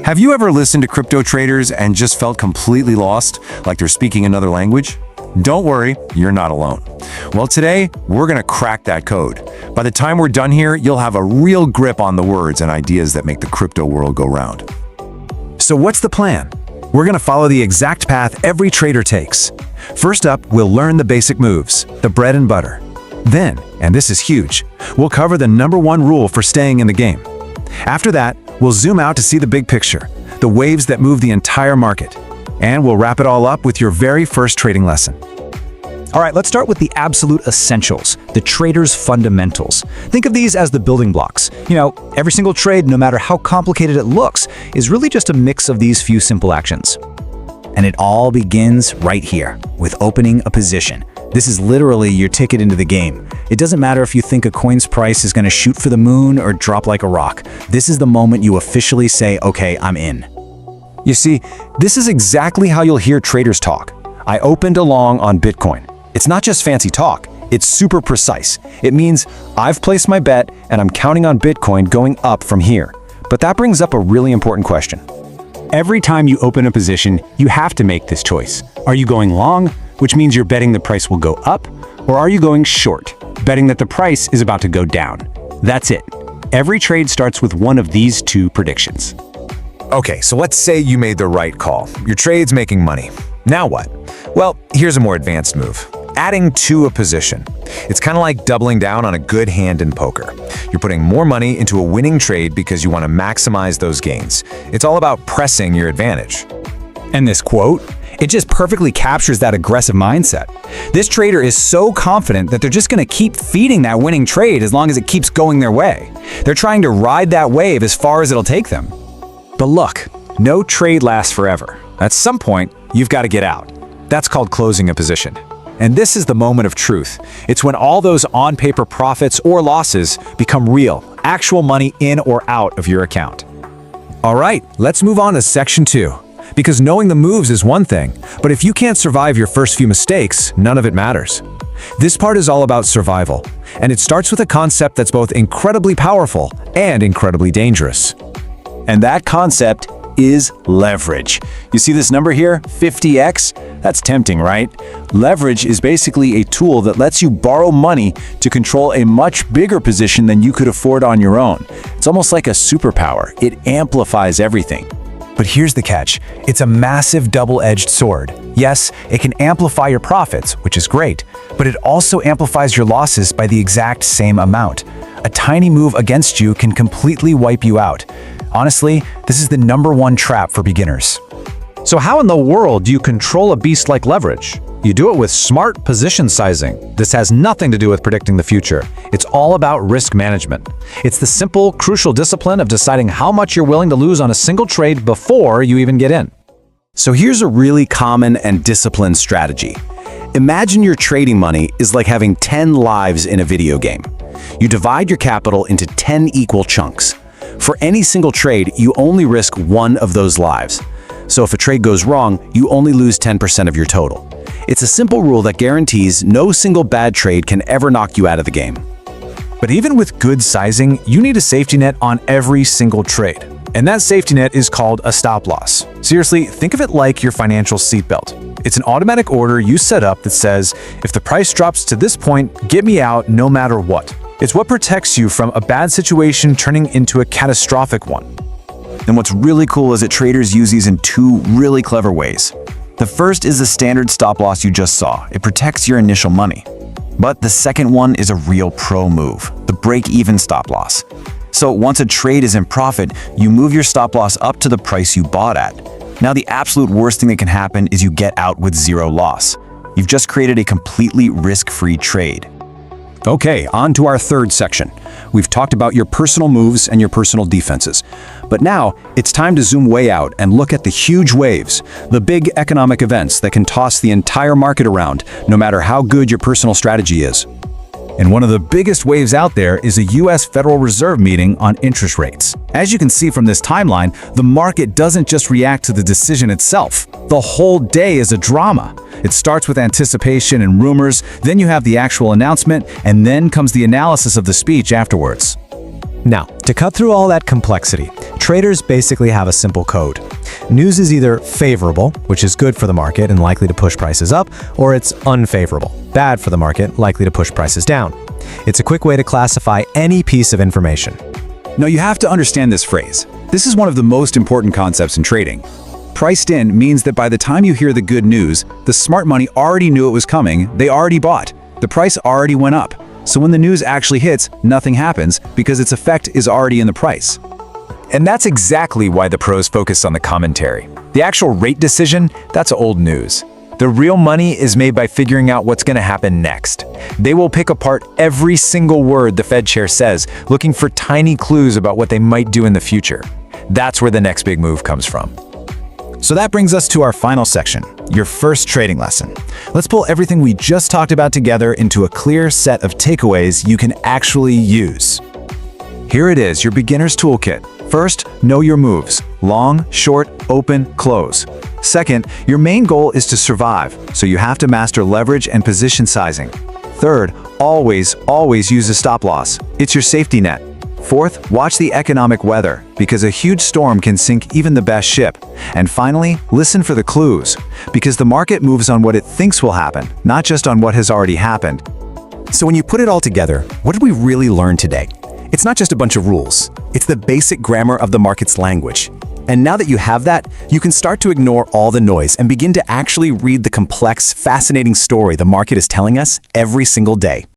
Have you ever listened to crypto traders and just felt completely lost, like they're speaking another language? Don't worry, you're not alone. Well, today, we're going to crack that code. By the time we're done here, you'll have a real grip on the words and ideas that make the crypto world go round. So what's the plan? We're going to follow the exact path every trader takes. First up, we'll learn the basic moves, the bread and butter. Then, and this is huge, we'll cover the #1 rule for staying in the game. After that, we'll zoom out to see the big picture, the waves that move the entire market. And we'll wrap it all up with your very first trading lesson. All right, let's start with the absolute essentials, the trader's fundamentals. Think of these as the building blocks. Every single trade, no matter how complicated it looks, is really just a mix of these few simple actions. And it all begins right here, with opening a position. This is literally your ticket into the game. It doesn't matter if you think a coin's price is going to shoot for the moon or drop like a rock. This is the moment you officially say, okay, I'm in. You see, this is exactly how you'll hear traders talk. I opened along on Bitcoin. It's not just fancy talk, it's super precise. It means I've placed my bet and I'm counting on Bitcoin going up from here. But that brings up a really important question. Every time you open a position, you have to make this choice. Are you going long, which means you're betting the price will go up, or are you going short, betting that the price is about to go down? That's it. Every trade starts with one of these two predictions. Okay, so let's say you made the right call. Your trade's making money. Now what? Well, here's a more advanced move. Adding to a position. It's kind of like doubling down on a good hand in poker. You're putting more money into a winning trade because you want to maximize those gains. It's all about pressing your advantage. And this quote, it just perfectly captures that aggressive mindset. This trader is so confident that they're just going to keep feeding that winning trade as long as it keeps going their way. They're trying to ride that wave as far as it'll take them. But look, no trade lasts forever. At some point, you've got to get out. That's called closing a position. And this is the moment of truth. It's when all those on-paper profits or losses become real, actual money in or out of your account. All right, let's move on to section 2. Because knowing the moves is one thing, but if you can't survive your first few mistakes, none of it matters. This part is all about survival, and it starts with a concept that's both incredibly powerful and incredibly dangerous. And that concept is leverage. You see this number here, 50x? That's tempting, right? Leverage is basically a tool that lets you borrow money to control a much bigger position than you could afford on your own. It's almost like a superpower. It amplifies everything. But here's the catch. It's a massive double-edged sword. Yes, it can amplify your profits, which is great, but it also amplifies your losses by the exact same amount. A tiny move against you can completely wipe you out. Honestly, this is the #1 trap for beginners. So how in the world do you control a beast like leverage? You do it with smart position sizing. This has nothing to do with predicting the future. It's all about risk management. It's the simple, crucial discipline of deciding how much you're willing to lose on a single trade before you even get in. So here's a really common and disciplined strategy. Imagine your trading money is like having 10 lives in a video game. You divide your capital into 10 equal chunks. For any single trade, you only risk one of those lives. So if a trade goes wrong, you only lose 10% of your total. It's a simple rule that guarantees no single bad trade can ever knock you out of the game. But even with good sizing, you need a safety net on every single trade. And that safety net is called a stop loss. Seriously, think of it like your financial seatbelt. It's an automatic order you set up that says, if the price drops to this point, get me out no matter what. It's what protects you from a bad situation turning into a catastrophic one. And what's really cool is that traders use these in two really clever ways. The first is the standard stop loss you just saw. It protects your initial money. But the second one is a real pro move, the break-even stop loss. So once a trade is in profit, you move your stop loss up to the price you bought at. Now the absolute worst thing that can happen is you get out with zero loss. You've just created a completely risk-free trade. Okay, on to our third section. We've talked about your personal moves and your personal defenses. But now, it's time to zoom way out and look at the huge waves, the big economic events that can toss the entire market around, no matter how good your personal strategy is. And one of the biggest waves out there is a US Federal Reserve meeting on interest rates. As you can see from this timeline, the market doesn't just react to the decision itself. The whole day is a drama. It starts with anticipation and rumors, then you have the actual announcement, and then comes the analysis of the speech afterwards. Now, to cut through all that complexity, Traders basically have a simple code. News is either favorable, which is good for the market and likely to push prices up, or it's unfavorable, bad for the market, likely to push prices down. It's a quick way to classify any piece of information. Now you have to understand this phrase. This is one of the most important concepts in trading. Priced in means that by the time you hear the good news, the smart money already knew it was coming, they already bought. The price already went up. So when the news actually hits, nothing happens because its effect is already in the price. And that's exactly why the pros focus on the commentary. The actual rate decision, that's old news. The real money is made by figuring out what's going to happen next. They will pick apart every single word the Fed chair says, looking for tiny clues about what they might do in the future. That's where the next big move comes from. So that brings us to our final section, your first trading lesson. Let's pull everything we just talked about together into a clear set of takeaways you can actually use. Here it is, your beginner's toolkit. First, know your moves. Long, short, open, close. Second, your main goal is to survive, so you have to master leverage and position sizing. Third, always use a stop loss. It's your safety net. Fourth, watch the economic weather, because a huge storm can sink even the best ship. And finally, listen for the clues, because the market moves on what it thinks will happen, not just on what has already happened. So when you put it all together, what did we really learn today? It's not just a bunch of rules. It's the basic grammar of the market's language. And now that you have that, you can start to ignore all the noise and begin to actually read the complex, fascinating story the market is telling us every single day.